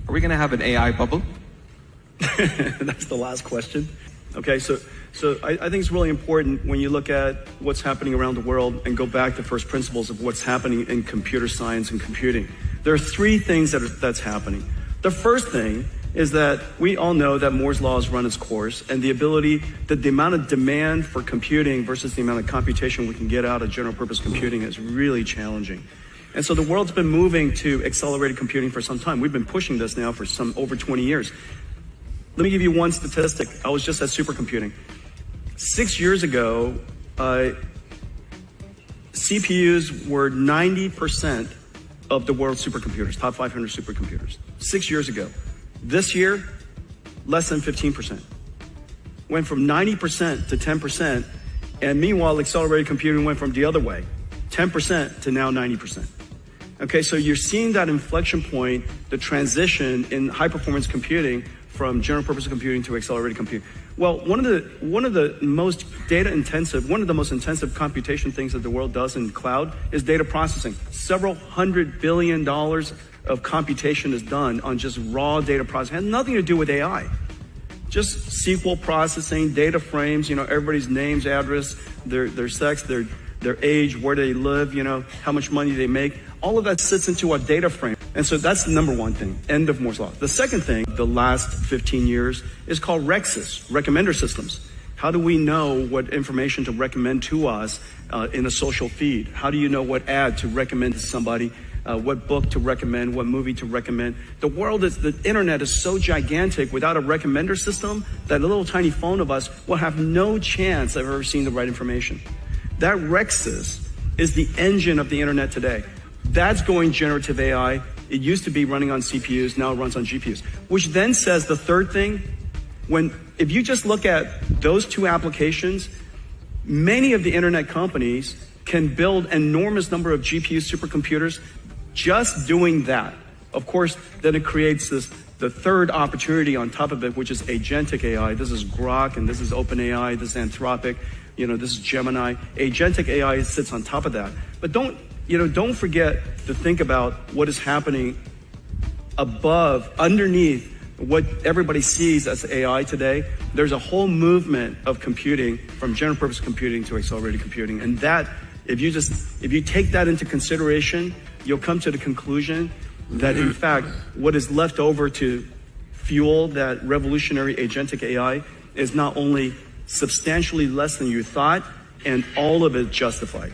Are we going to have an AI bubble? That's the last question. Okay, so I think it's really important when you look at what's happening around the world and go back to first principles of what's happening in computer science and computing. There are three things that's happening. The first thing is that we all know that Moore's law has run its course, and the amount of demand for computing versus the amount of computation we can get out of general purpose computing is really challenging. And so the world's been moving to accelerated computing for some time. We've been pushing this now for over 20 years. Let me give you one statistic. I was just at supercomputing. 6 years ago, CPUs were 90% of the world's supercomputers, top 500 supercomputers. 6 years ago. This year, less than 15%. Went from 90% to 10%, and meanwhile, accelerated computing went from the other way, 10% to now 90%. Okay, so you're seeing that inflection point, the transition in high-performance computing from general-purpose computing to accelerated computing. Well, one of the most data-intensive, one of the most intensive computation things that the world does in cloud is data processing. Several $100 billion of computation is done on just raw data processing. It has nothing to do with AI. Just SQL processing, data frames, everybody's names, address, their sex, their age, where they live, how much money they make. All of that sits into a data frame. And so that's the number one thing, end of Moore's law. The second thing, the last 15 years, is called RECSys, recommender systems. How do we know what information to recommend to us in a social feed? How do you know what ad to recommend to somebody? What book to recommend, what movie to recommend. The internet is so gigantic, without a recommender system, that a little tiny phone of us will have no chance of ever seeing the right information. That RECSys is the engine of the internet today. That's going generative AI. It used to be running on CPUs, now it runs on GPUs. Which then says the third thing, if you just look at those two applications, many of the internet companies can build an enormous number of GPU supercomputers just doing that. Of course, then it creates the third opportunity on top of it, which is agentic AI. This is Grok, and this is OpenAI, this is Anthropic, this is Gemini. Agentic AI sits on top of that. But don't forget to think about what is happening underneath what everybody sees as AI today. There's a whole movement of computing from general purpose computing to accelerated computing. And that, if you take that into consideration, you'll come to the conclusion that in fact, what is left over to fuel that revolutionary agentic AI is not only substantially less than you thought, and all of it justified.